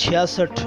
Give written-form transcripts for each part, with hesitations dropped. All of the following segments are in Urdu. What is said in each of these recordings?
66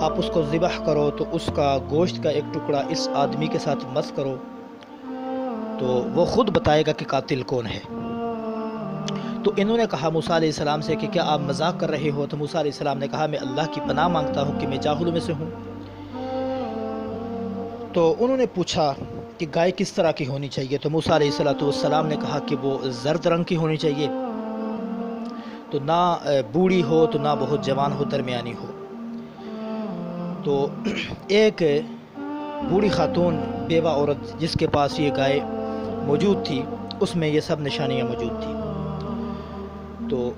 آپ اس کو ذبح کرو تو اس کا گوشت کا ایک ٹکڑا اس آدمی کے ساتھ مس کرو تو وہ خود بتائے گا کہ قاتل کون ہے۔ تو انہوں نے کہا موسیٰ علیہ السلام سے کہ کیا آپ مذاق کر رہے ہو؟ تو موسیٰ علیہ السلام نے کہا میں اللہ کی پناہ مانگتا ہوں کہ میں جاہلوں میں سے ہوں۔ تو انہوں نے پوچھا کہ گائے کس طرح کی ہونی چاہیے؟ تو موسیٰ علیہ السلام نے کہا کہ وہ زرد رنگ کی ہونی چاہیے، تو نہ بوڑھی ہو تو نہ بہت جوان ہو، درمیانی ہو۔ تو ایک بوڑھی خاتون بیوہ عورت جس کے پاس یہ گائے موجود تھی، اس میں یہ سب نشانیاں موجود تھیں۔ تو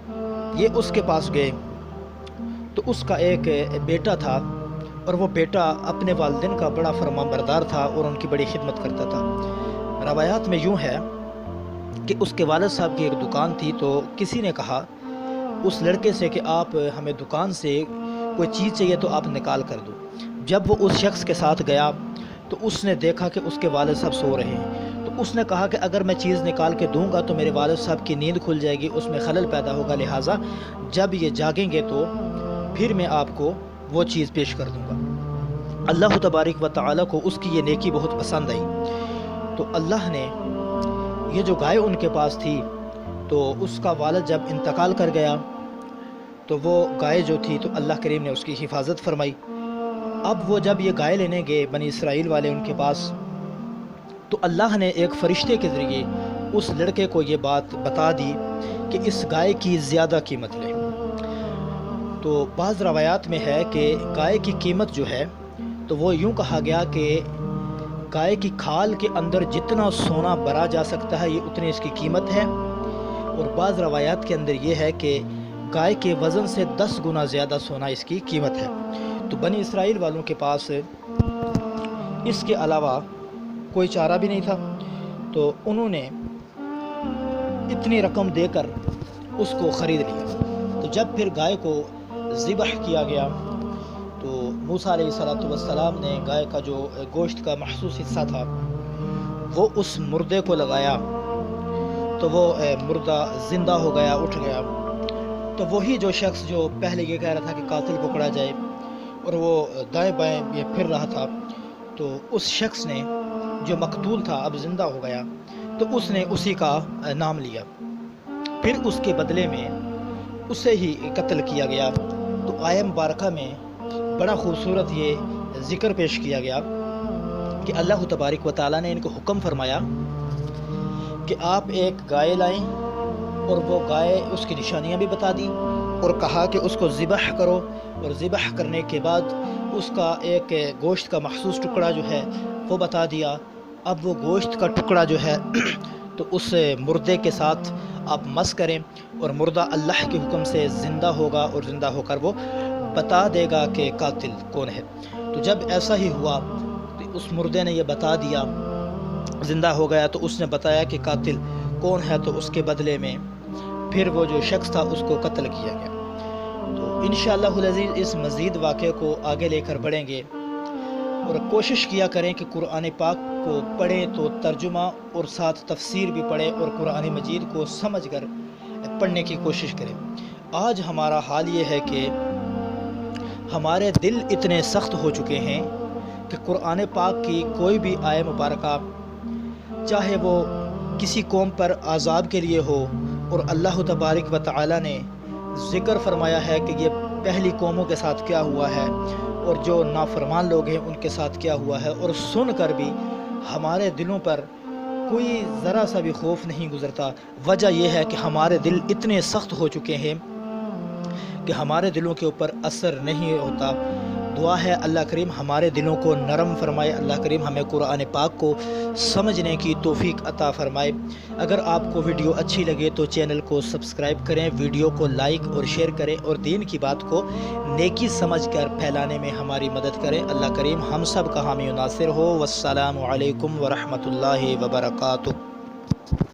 یہ اس کے پاس گئے تو اس کا ایک بیٹا تھا، اور وہ بیٹا اپنے والدین کا بڑا فرمان بردار تھا اور ان کی بڑی خدمت کرتا تھا۔ روایات میں یوں ہے کہ اس کے والد صاحب کی ایک دکان تھی، تو کسی نے کہا اس لڑکے سے کہ آپ ہمیں دکان سے کوئی چیز چاہیے تو آپ نکال کر دو۔ جب وہ اس شخص کے ساتھ گیا تو اس نے دیکھا کہ اس کے والد صاحب سو رہے ہیں، تو اس نے کہا کہ اگر میں چیز نکال کے دوں گا تو میرے والد صاحب کی نیند کھل جائے گی، اس میں خلل پیدا ہوگا، لہٰذا جب یہ جاگیں گے تو پھر میں آپ کو وہ چیز پیش کر دوں گا۔ اللہ تبارک و تعالیٰ کو اس کی یہ نیکی بہت پسند آئی، تو اللہ نے یہ جو گائے ان کے پاس تھی، تو اس کا والد جب انتقال کر گیا تو وہ گائے جو تھی تو اللہ کریم نے اس کی حفاظت فرمائی۔ اب وہ جب یہ گائے لینے گئے بنی اسرائیل والے ان کے پاس، تو اللہ نے ایک فرشتے کے ذریعے اس لڑکے کو یہ بات بتا دی کہ اس گائے کی زیادہ قیمت لے۔ تو بعض روایات میں ہے کہ گائے کی قیمت جو ہے تو وہ یوں کہا گیا کہ گائے کی کھال کے اندر جتنا سونا بھرا جا سکتا ہے یہ اتنی اس کی قیمت ہے، اور بعض روایات کے اندر یہ ہے کہ گائے کے وزن سے 10 گنا زیادہ سونا اس کی قیمت ہے۔ تو بنی اسرائیل والوں کے پاس اس کے علاوہ کوئی چارہ بھی نہیں تھا، تو انہوں نے اتنی رقم دے کر اس کو خرید لیا۔ تو جب پھر گائے کو ذبح کیا گیا تو موسیٰ علیہ السلام نے گائے کا جو گوشت کا محسوس حصہ تھا وہ اس مردے کو لگایا، تو وہ مردہ زندہ ہو گیا، اٹھ گیا۔ تو وہی جو شخص جو پہلے یہ کہہ رہا تھا کہ قاتل پکڑا جائے اور وہ دائیں بائیں یہ پھر رہا تھا، تو اس شخص نے جو مقتول تھا اب زندہ ہو گیا، تو اس نے اسی کا نام لیا، پھر اس کے بدلے میں اسے ہی قتل کیا گیا۔ تو آیہ مبارکہ میں بڑا خوبصورت یہ ذکر پیش کیا گیا کہ اللہ تبارک و تعالیٰ نے ان کو حکم فرمایا کہ آپ ایک گائے لائیں، اور وہ گائے اس کی نشانیاں بھی بتا دی، اور کہا کہ اس کو ذبح کرو، اور ذبح کرنے کے بعد اس کا ایک گوشت کا مخصوص ٹکڑا جو ہے وہ بتا دیا۔ اب وہ گوشت کا ٹکڑا جو ہے تو اس مردے کے ساتھ آپ مس کریں، اور مردہ اللہ کے حکم سے زندہ ہوگا، اور زندہ ہو کر وہ بتا دے گا کہ قاتل کون ہے۔ تو جب ایسا ہی ہوا تو اس مردے نے یہ بتا دیا، زندہ ہو گیا، تو اس نے بتایا کہ قاتل کون ہے، تو اس کے بدلے میں پھر وہ جو شخص تھا اس کو قتل کیا گیا۔ تو انشاءاللہ العزیز اس مزید واقعے کو آگے لے کر بڑھیں گے، اور کوشش کیا کریں کہ قرآن پاک کو پڑھیں تو ترجمہ اور ساتھ تفسیر بھی پڑھیں، اور قرآن مجید کو سمجھ کر پڑھنے کی کوشش کریں۔ آج ہمارا حال یہ ہے کہ ہمارے دل اتنے سخت ہو چکے ہیں کہ قرآن پاک کی کوئی بھی آیہ مبارکہ، چاہے وہ کسی قوم پر عذاب کے لیے ہو، اور اللہ تبارک و تعالیٰ نے ذکر فرمایا ہے کہ یہ پہلی قوموں کے ساتھ کیا ہوا ہے، اور جو نافرمان لوگ ہیں ان کے ساتھ کیا ہوا ہے، اور سن کر بھی ہمارے دلوں پر کوئی ذرا سا بھی خوف نہیں گزرتا۔ وجہ یہ ہے کہ ہمارے دل اتنے سخت ہو چکے ہیں کہ ہمارے دلوں کے اوپر اثر نہیں ہوتا۔ دعا ہے اللہ کریم ہمارے دلوں کو نرم فرمائے، اللہ کریم ہمیں قرآن پاک کو سمجھنے کی توفیق عطا فرمائے۔ اگر آپ کو ویڈیو اچھی لگے تو چینل کو سبسکرائب کریں، ویڈیو کو لائک اور شیئر کریں، اور دین کی بات کو نیکی سمجھ کر پھیلانے میں ہماری مدد کریں۔ اللہ کریم ہم سب کا حامی و ناصر ہو۔ والسلام علیکم ورحمۃ اللہ وبرکاتہ۔